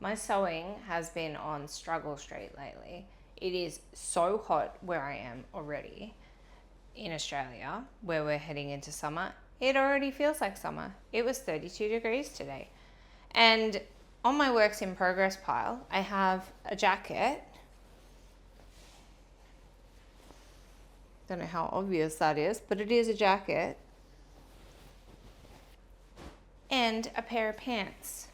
My sewing has been on struggle street lately. It is so hot where I am already in Australia, where we're heading into summer. It already feels like summer. It was 32 degrees today. And on my works in progress pile, I have a jacket. Don't know how obvious that is, but it is a jacket and a pair of pants.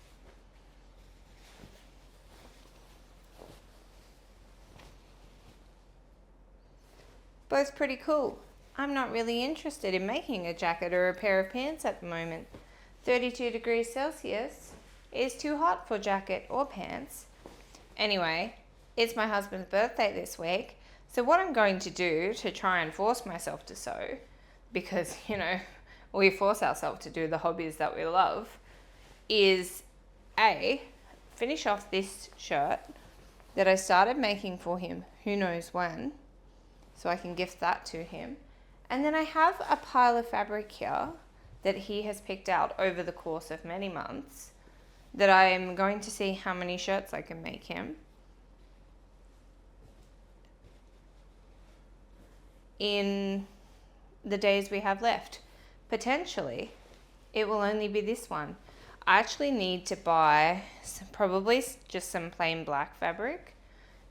Both pretty cool. I'm not really interested in making a jacket or a pair of pants at the moment. 32 degrees Celsius is too hot for jacket or pants. Anyway, it's my husband's birthday this week, so what I'm going to do to try and force myself to sew, because, we force ourselves to do the hobbies that we love, is A, finish off this shirt that I started making for him, who knows when, so I can gift that to him. And then I have a pile of fabric here that he has picked out over the course of many months that I am going to see how many shirts I can make him in the days we have left. Potentially, it will only be this one. I actually need to buy probably just some plain black fabric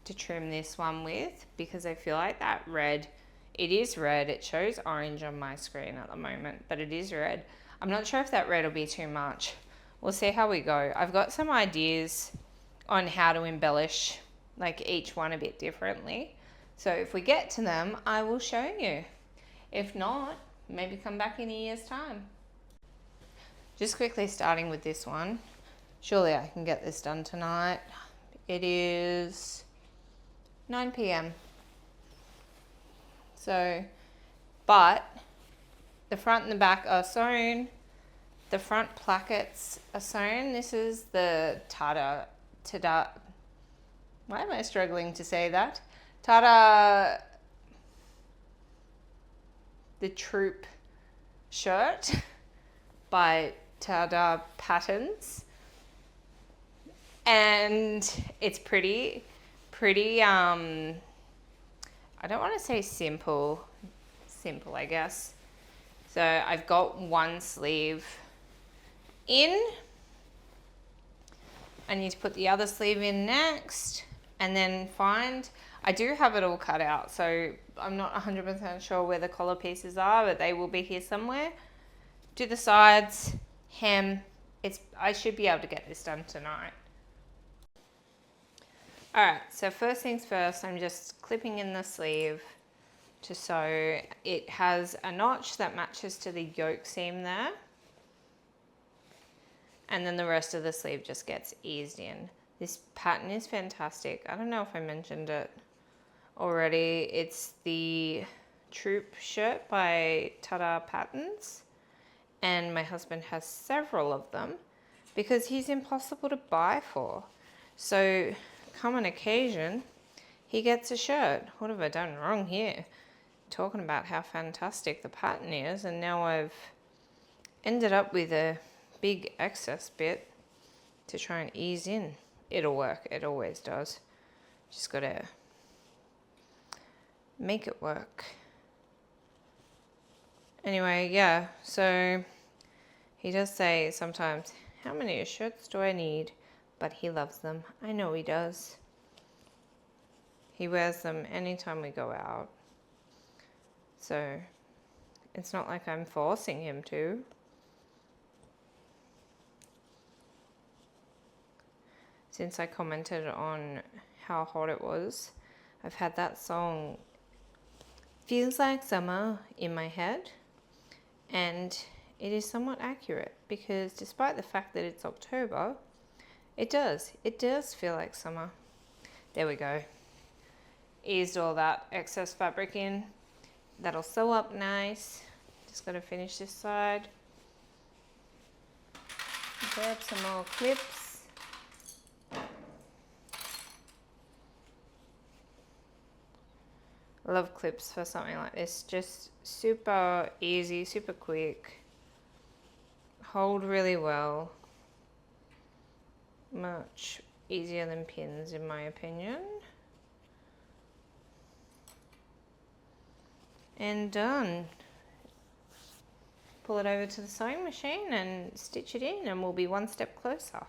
to trim this one with, because I feel like that red, it is red. It shows orange on my screen at the moment, but it is red. I'm not sure if that red will be too much. We'll see how we go. I've got some ideas on how to embellish like each one a bit differently. So if we get to them, I will show you. If not, maybe come back in a year's time. Just quickly starting with this one. Surely I can get this done tonight. It is 9 p.m. So, but the front and the back are sewn. The front plackets are sewn. This is the why am I struggling to say that? The Troop shirt by Tada Patterns. And it's pretty, I don't want to say simple, I guess. So I've got one sleeve in. I need to put the other sleeve in next, and then I do have it all cut out, so I'm not 100% sure where the collar pieces are, but they will be here somewhere. Do the sides, hem. I should be able to get this done tonight. Alright, so first things first, I'm just clipping in the sleeve to sew. It has a notch that matches to the yoke seam there. And then the rest of the sleeve just gets eased in. This pattern is fantastic. I don't know if I mentioned it already. It's the Troop shirt by Tada Patterns. And my husband has several of them because he's impossible to buy for. So come on occasion, he gets a shirt. What have I done wrong here? Talking about how fantastic the pattern is, and now I've ended up with a big excess bit to try and ease in. It'll work, it always does. Just gotta make it work. Anyway, yeah, so he does say sometimes, how many shirts do I need? But he loves them. I know he does. He wears them anytime we go out. So it's not like I'm forcing him to. Since I commented on how hot it was, I've had that song Feels Like Summer in my head, and it is somewhat accurate because despite the fact that it's October, it does feel like summer. There we go. Eased all that excess fabric in. That'll sew up nice. Just got to finish this side. Grab some more clips. I love clips for something like this. Just super easy, super quick. Hold really well. Much easier than pins in my opinion. And done. Pull it over to the sewing machine and stitch it in, and we'll be one step closer.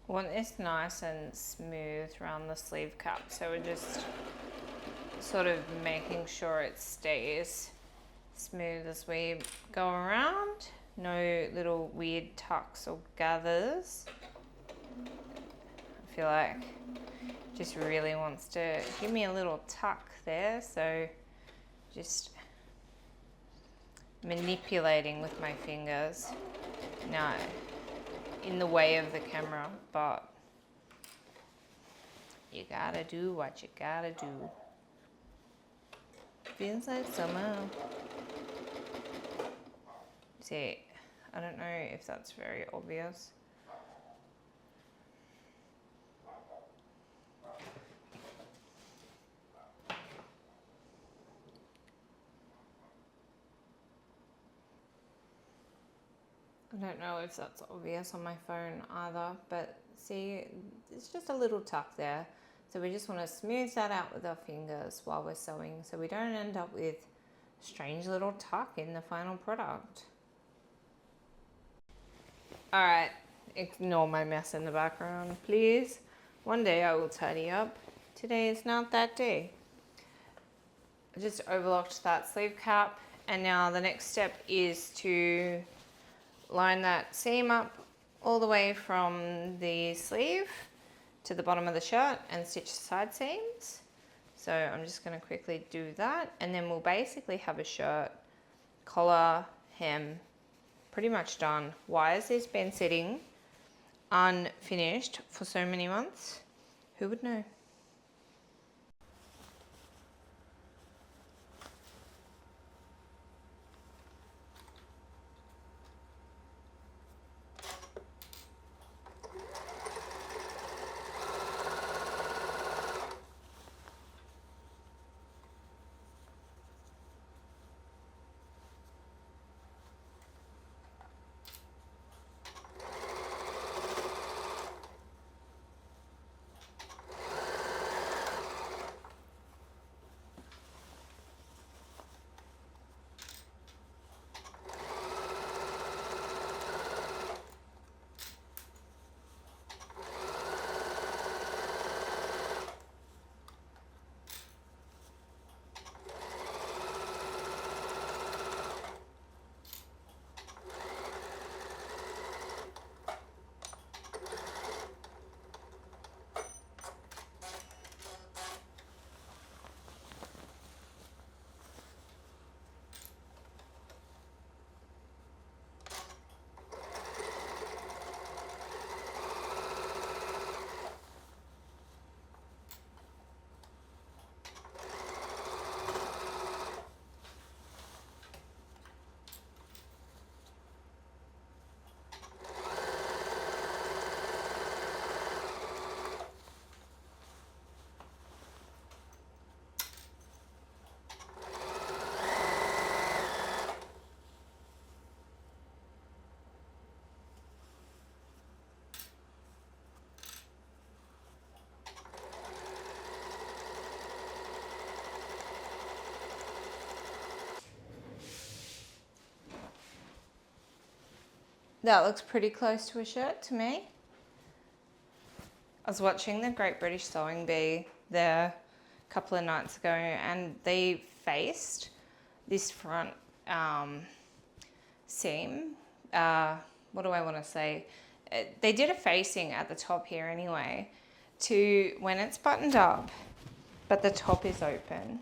I want this nice and smooth around the sleeve cup, so we're just sort of making sure it stays smooth as we go around. No little weird tucks or gathers. I feel like just really wants to give me a little tuck there, so just manipulating with my fingers. No, in the way of the camera, but you gotta do what you gotta do. Feels like summer. See, I don't know if that's very obvious. I don't know if that's obvious on my phone either, but see, it's just a little tuck there. So we just want to smooth that out with our fingers while we're sewing, so we don't end up with a strange little tuck in the final product. All right, ignore my mess in the background, please. One day I will tidy up. Today is not that day. I just overlocked that sleeve cap, and now the next step is to line that seam up all the way from the sleeve to the bottom of the shirt and stitch the side seams. So I'm just going to quickly do that, and then we'll basically have a shirt, collar, hem, pretty much done. Why has this been sitting unfinished for so many months? Who would know? That looks pretty close to a shirt to me. I was watching the Great British Sewing Bee there a couple of nights ago, and they faced this front seam. What do I want to say? They did a facing at the top here anyway, to when it's buttoned up, but the top is open.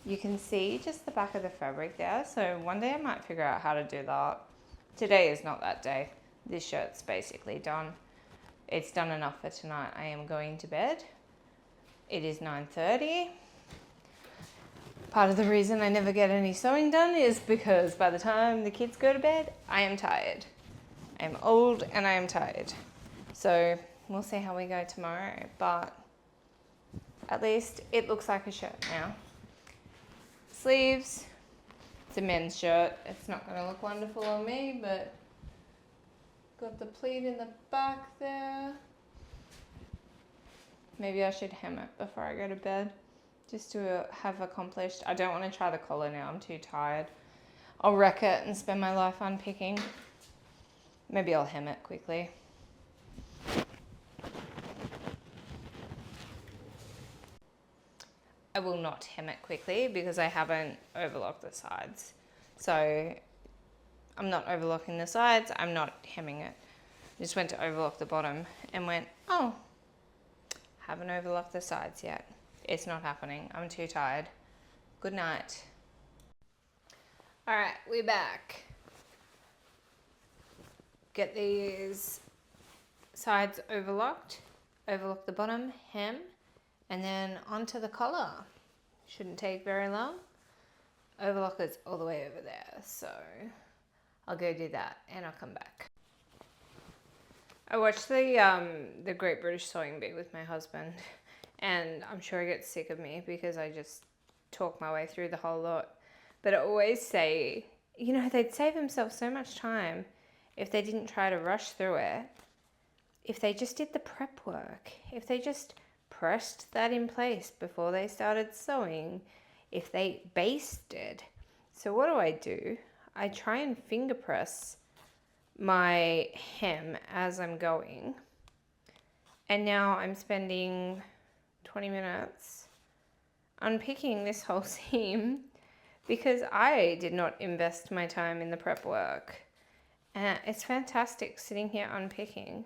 You can see just the back of the fabric there. So one day I might figure out how to do that. Today is not that day. This shirt's basically done. It's done enough for tonight. I am going to bed. It is 9:30. Part of the reason I never get any sewing done is because by the time the kids go to bed, I am tired. I am old and I am tired. So we'll see how we go tomorrow, but at least it looks like a shirt now. Sleeves, it's a men's shirt. It's not going to look wonderful on me, but got the pleat in the back there. Maybe I should hem it before I go to bed, just to have accomplished. I don't want to try the collar now, I'm too tired. I'll wreck it and spend my life unpicking. Maybe I'll hem it quickly. I will not hem it quickly because I haven't overlocked the sides. So I'm not overlocking the sides, I'm not hemming it. I just went to overlock the bottom and went, oh, haven't overlocked the sides yet. It's not happening, I'm too tired. Good night. All right, we're back. Get these sides overlocked, overlock the bottom, hem, and then onto the collar. Shouldn't take very long. Overlock is all the way over there, so I'll go do that and I'll come back. I watched the Great British Sewing Bee with my husband, and I'm sure he gets sick of me because I just talk my way through the whole lot. But I always say, you know, they'd save themselves so much time if they didn't try to rush through it, if they just did the prep work, if they just pressed that in place before they started sewing, if they basted. So what do? I try and finger press my hem as I'm going. And now I'm spending 20 minutes unpicking this whole seam because I did not invest my time in the prep work. It's fantastic sitting here unpicking.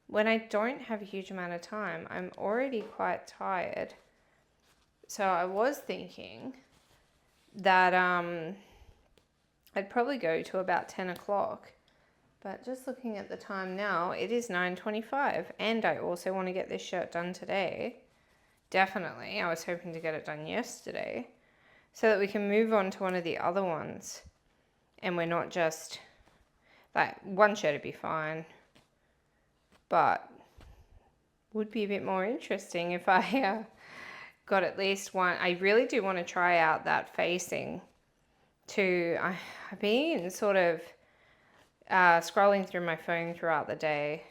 When I don't have a huge amount of time, I'm already quite tired. So I was thinking that I'd probably go to about 10 o'clock. But just looking at the time now, it is 9:25. And I also want to get this shirt done today. Definitely. I was hoping to get it done yesterday, so that we can move on to one of the other ones. And we're not just, like, one shirt would be fine. But would be a bit more interesting if I got at least one. I really do want to try out that facing too. I've been sort of scrolling through my phone throughout the day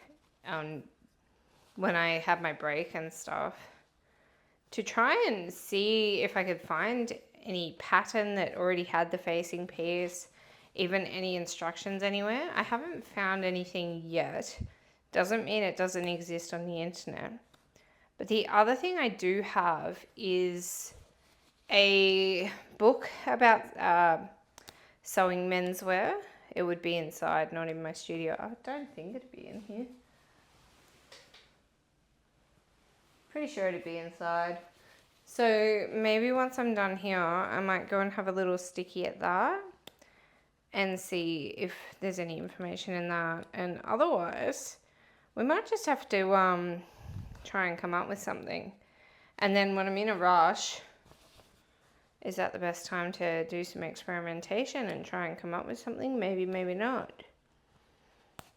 when I have my break and stuff to try and see if I could find any pattern that already had the facing piece, even any instructions anywhere. I haven't found anything yet. Doesn't mean it doesn't exist on the internet. But the other thing I do have is a book about sewing menswear. It would be inside, not in my studio. I don't think it'd be in here. Pretty sure it'd be inside. So maybe once I'm done here, I might go and have a little sticky at that and see if there's any information in that. And otherwise, we might just have to try and come up with something. And then when I'm in a rush, is that the best time to do some experimentation and try and come up with something? Maybe, maybe not.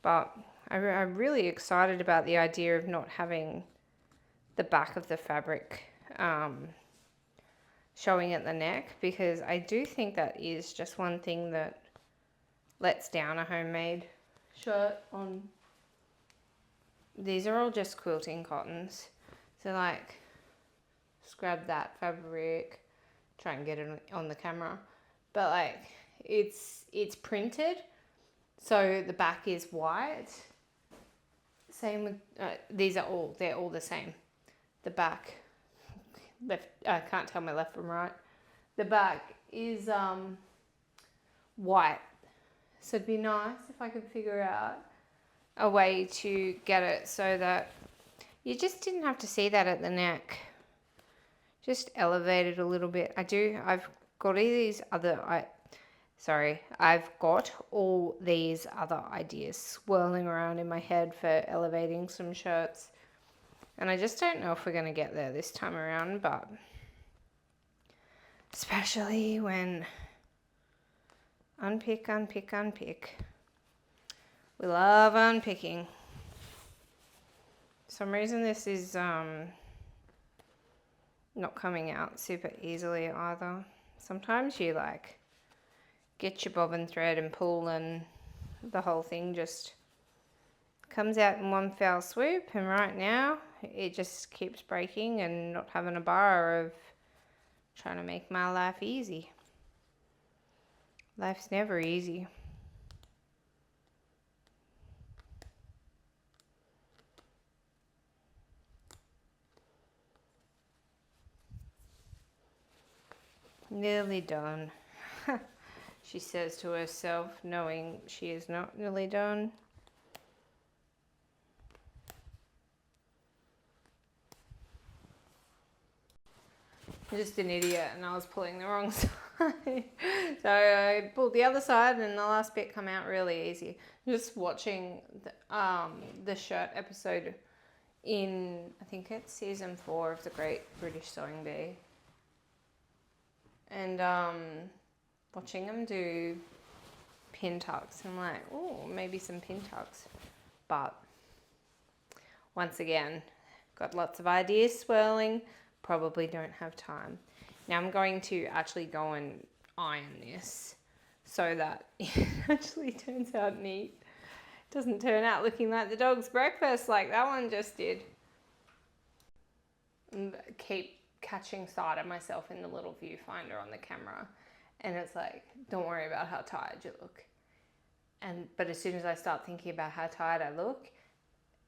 But I'm really excited about the idea of not having the back of the fabric showing at the neck, because I do think that is just one thing that lets down a homemade shirt on. These are all just quilting cottons. So like, just grab that fabric, try and get it on the camera. But like, it's printed, so the back is white. Same with, they're all the same. The back, left, I can't tell my left from right. The back is white. So it'd be nice if I could figure out a way to get it so that you just didn't have to see that at the neck. Just elevate it a little bit. I've got all these other ideas swirling around in my head for elevating some shirts. And I just don't know if we're going to get there this time around, but especially when unpick. We love unpicking. For some reason this is not coming out super easily either. Sometimes you like get your bobbin thread and pull and the whole thing just comes out in one fell swoop, and right now it just keeps breaking and not having a bar of trying to make my life easy. Life's never easy. Nearly done, she says to herself, knowing she is not nearly done. I'm just an idiot and I was pulling the wrong side. So I pulled the other side and the last bit come out really easy. Just watching the shirt episode in, I think it's season 4 of The Great British Sewing Bee. And watching them do pin tucks. I'm like, oh, maybe some pin tucks. But once again, got lots of ideas swirling. Probably don't have time. Now I'm going to actually go and iron this so that it actually turns out neat. It doesn't turn out looking like the dog's breakfast like that one just did. And keep catching sight of myself in the little viewfinder on the camera, and it's like, don't worry about how tired you look. But as soon as I start thinking about how tired I look,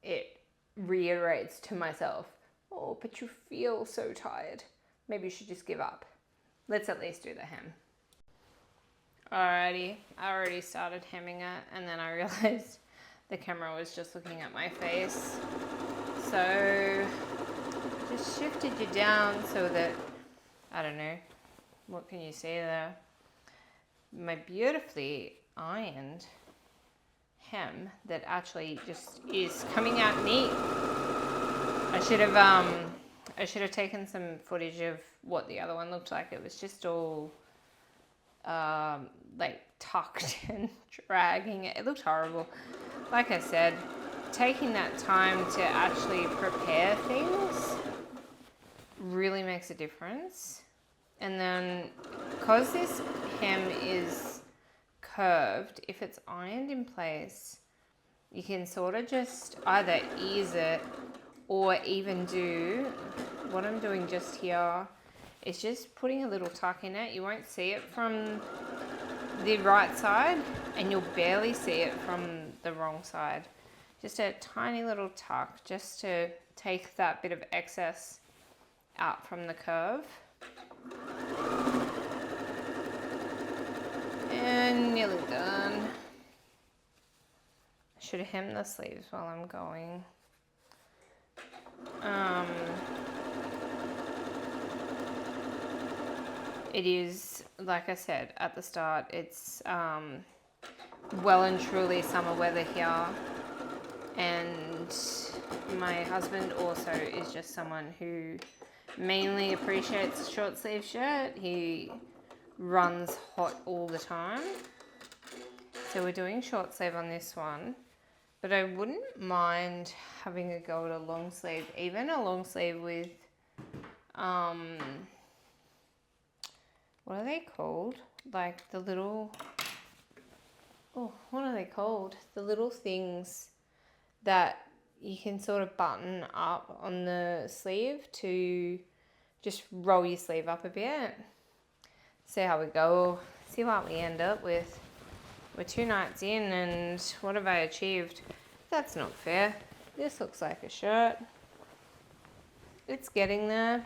it reiterates to myself, oh, but you feel so tired. Maybe you should just give up. Let's at least do the hem. Alrighty, I already started hemming it, and then I realized the camera was just looking at my face. So just shifted you down so that, I don't know, what can you see there? My beautifully ironed hem that actually just is coming out neat. I should have taken some footage of what the other one looked like. It was just all like tucked and dragging it. It looked horrible. Like I said, taking that time to actually prepare things really makes a difference. And then because this hem is curved, if it's ironed in place, you can sort of just either ease it or even do what I'm doing just here is just putting a little tuck in it. You won't see it from the right side and you'll barely see it from the wrong side. Just a tiny little tuck just to take that bit of excess out from the curve. And nearly done. I should have hemmed the sleeves while I'm going. It is, like I said at the start, it's well and truly summer weather here, and my husband also is just someone who mainly appreciates a short sleeve shirt. He runs hot all the time, so we're doing short sleeve on this one, but I wouldn't mind having a go at a long sleeve, even a long sleeve with what are they called? Like the little, oh, what are they called? The little things that you can sort of button up on the sleeve to just roll your sleeve up a bit. See how we go, see what we end up with. We're 2 nights in and what have I achieved? That's not fair. This looks like a shirt. It's getting there.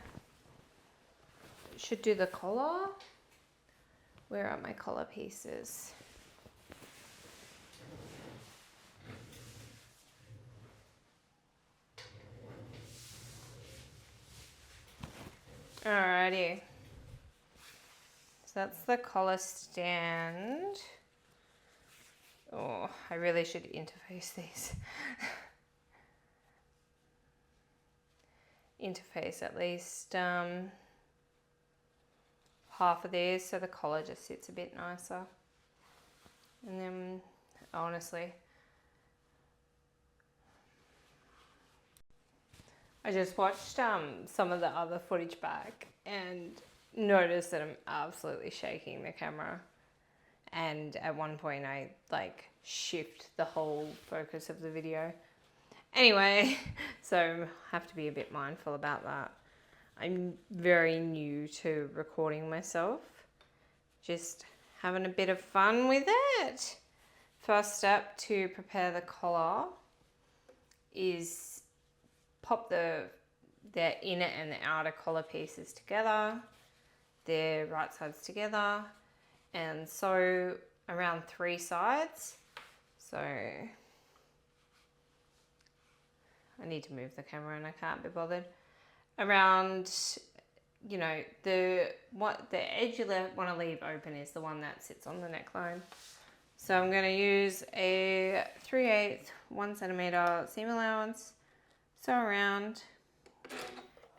Should do the collar. Where are my collar pieces? Alrighty. So that's the collar stand. Oh, I really should interface these. Interface at least half of these so the collar just sits a bit nicer. And then honestly, I just watched some of the other footage back and noticed that I'm absolutely shaking the camera. And at one point I like shift the whole focus of the video. Anyway, so I have to be a bit mindful about that. I'm very new to recording myself. Just having a bit of fun with it. First step to prepare the collar is pop the inner and the outer collar pieces together, the right sides together, and sew around 3 sides. So I need to move the camera and I can't be bothered. Around, you know, the edge you want to leave open is the one that sits on the neckline. So I'm going to use a 3/8 1 centimeter seam allowance, sew around,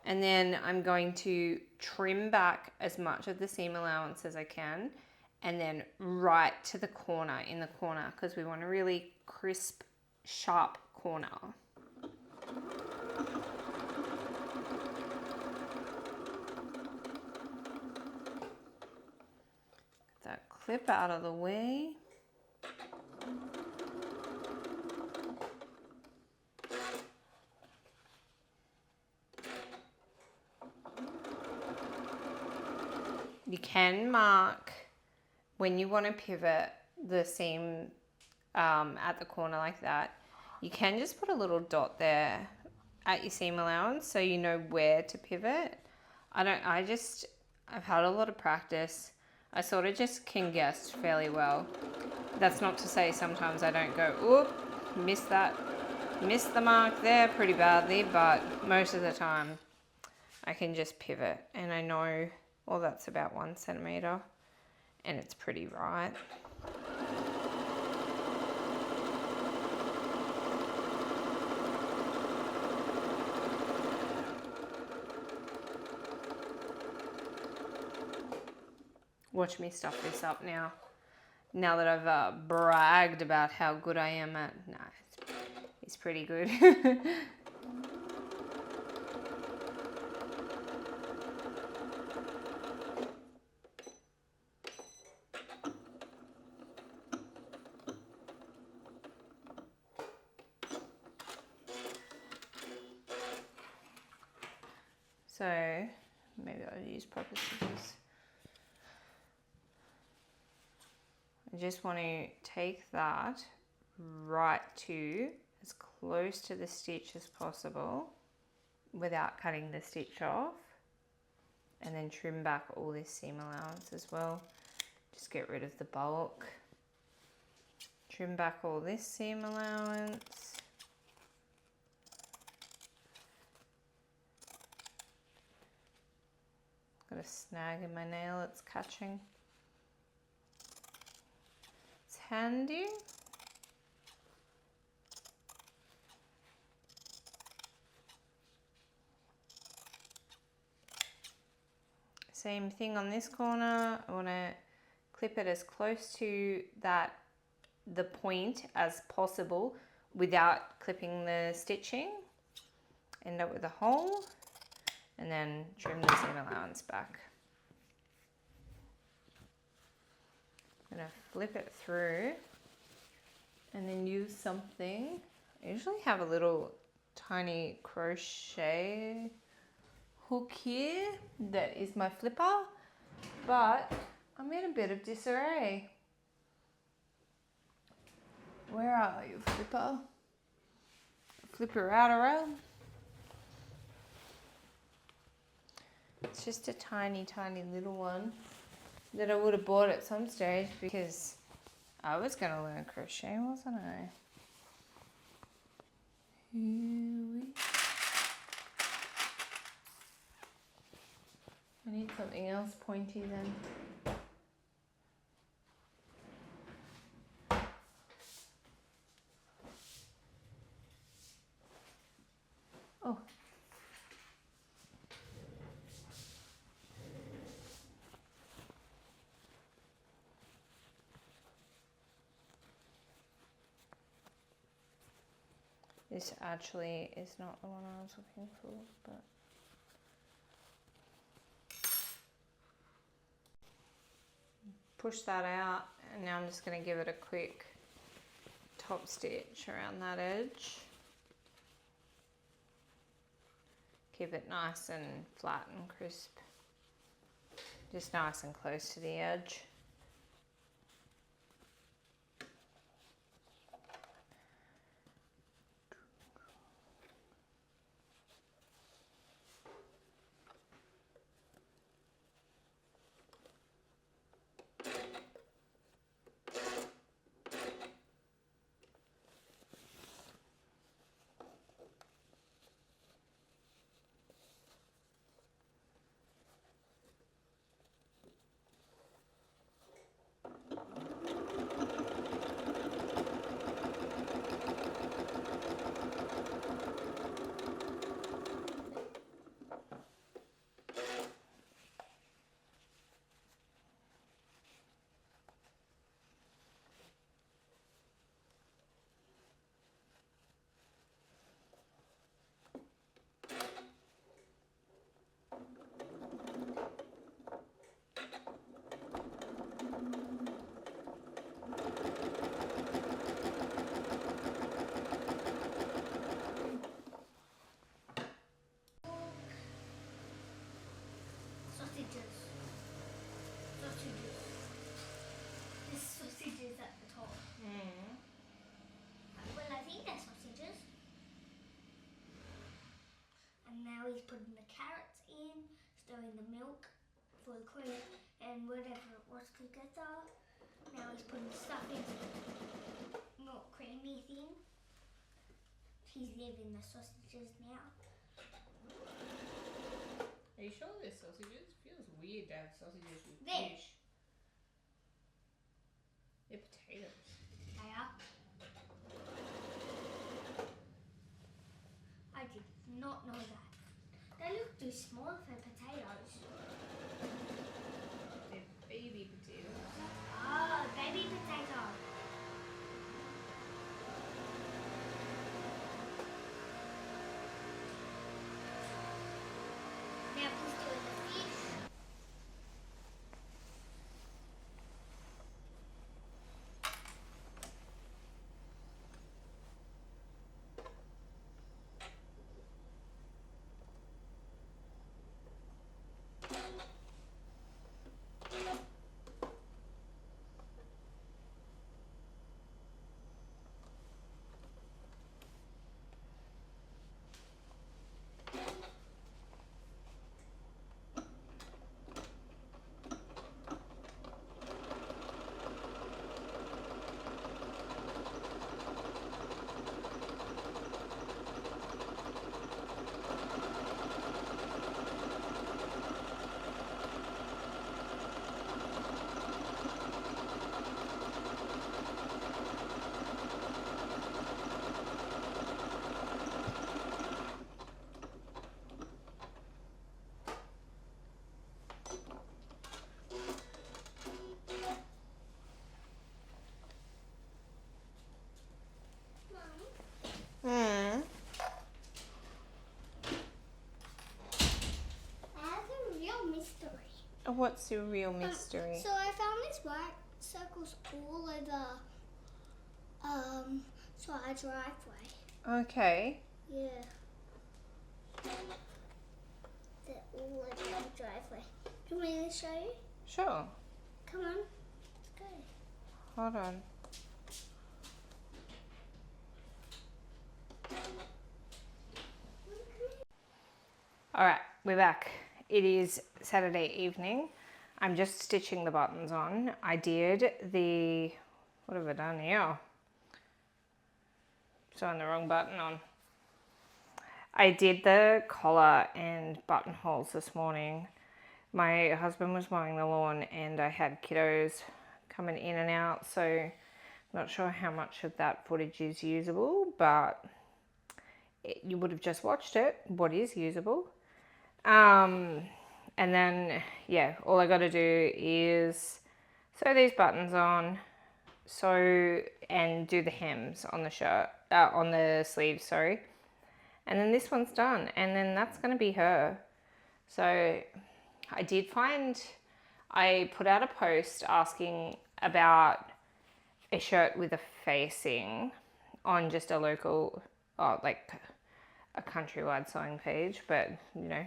and then I'm going to trim back as much of the seam allowance as I can, and then right to the corner, in the corner, because we want a really crisp, sharp corner. Get that clip out of the way. You can mark when you want to pivot the seam at the corner like that. You can just put a little dot there at your seam allowance so you know where to pivot. I've had a lot of practice. I sort of just can guess fairly well. That's not to say sometimes I don't go, oop, missed the mark there pretty badly, but most of the time I can just pivot and I know, well, that's about 1 centimeter and it's pretty right. Watch me stuff this up now. Now that I've bragged about how good I am at, it's pretty good. So maybe I'll use proper scissors. I just want to take that right to as close to the stitch as possible without cutting the stitch off, and then trim back all this seam allowance as well. Just get rid of the bulk. Trim back all this seam allowance. Got a snag in my nail, it's catching. It's handy. Same thing on this corner. I want to clip it as close to the point as possible without clipping the stitching. End up with a hole. And then trim the seam allowance back. I'm going to flip it through and then use something. I usually have a little tiny crochet hook here that is my flipper, but I'm in a bit of disarray. Where are you, flipper? Flipper out around. It's just a tiny, tiny little one that I would have bought at some stage because I was going to learn crochet, wasn't I? I need something else pointy then. Oh. This actually is not the one I was looking for, but push that out, and now I'm just going to give it a quick top stitch around that edge. Keep it nice and flat and crisp, just nice and close to the edge. There's sausages at the top. Well, I think they're sausages. And now he's putting the carrots in, stirring the milk for the cream and whatever it was together. Now he's putting the stuff in, milk creamy thing. He's leaving the sausages now. Are you sure they're sausages? Feels weird to have sausages with There. fish. They're potatoes. They are. I did not know that. They look too small for potatoes. They're baby potatoes. Oh, baby potato. Now he's doing the fish. What's your real mystery? So I found these white circles all over so our driveway. Okay. Yeah. They're all over the driveway. Do you want me to show you? Sure. Come on. Let's go. Hold on. All right, we're back. It is Saturday evening. I'm just stitching the buttons on. I did the, what have I done here? Sewing the wrong button on. I did the collar and buttonholes this morning. My husband was mowing the lawn and I had kiddos coming in and out, so I'm not sure how much of that footage is usable, but you would have just watched it, what is usable. And then, yeah, all I got to do is sew these buttons on, sew and do the hems on the shirt, on the sleeves, sorry. And then this one's done, and then that's going to be her. So I did find, I put out a post asking about a shirt with a facing on just a local, like a countrywide sewing page, but you know,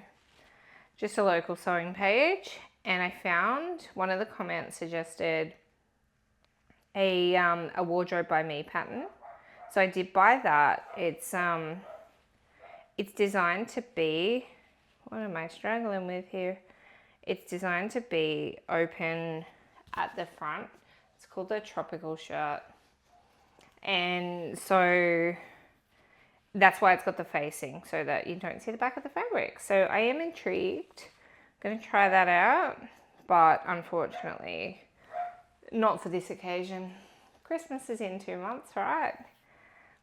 just a local sewing page. And I found one of the comments suggested a wardrobe by me pattern. So I did buy that. It's designed to be, what am I struggling with here? It's designed to be open at the front. It's called the tropical shirt. And so that's why it's got the facing, so that you don't see the back of the fabric. So I am intrigued. I'm going to try that out, but unfortunately not for this occasion. Christmas is in 2 months, right?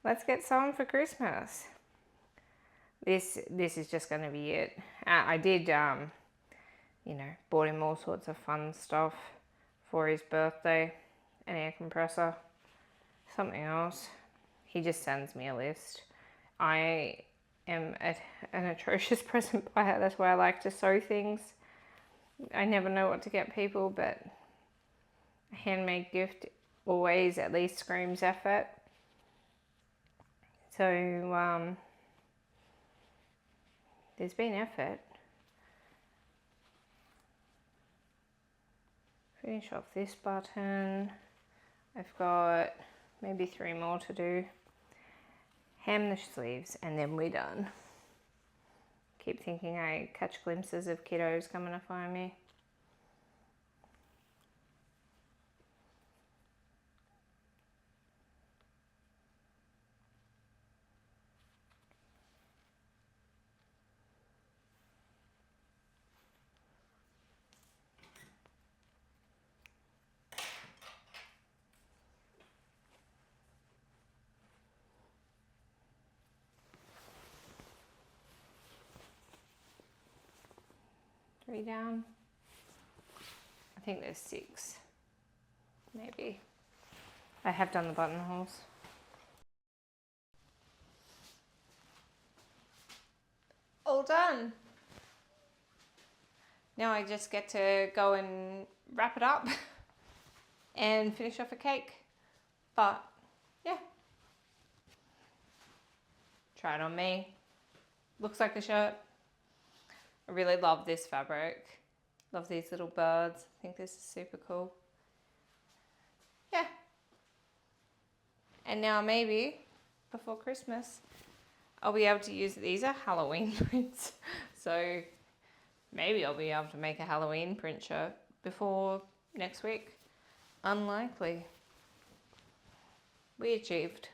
Let's get sewing for Christmas. This is just going to be it. I did, you know, bought him all sorts of fun stuff for his birthday. An air compressor, something else. He just sends me a list. I am an atrocious present buyer. That's why I like to sew things. I never know what to get people, but a handmade gift always at least screams effort. So there's been effort. Finish off this button. I've got maybe 3 more to do. Hem the sleeves and then we're done. Keep thinking I catch glimpses of kiddos coming to find me. Three down. I think there's 6, maybe. I have done the buttonholes. All done. Now I just get to go and wrap it up and finish off a cake. But yeah, try it on me. Looks like a shirt. I really love this fabric. Love these little birds. I think this is super cool. Yeah. And now maybe before Christmas, I'll be able to use, these are Halloween prints. So maybe I'll be able to make a Halloween print shirt before next week. Unlikely. We achieved.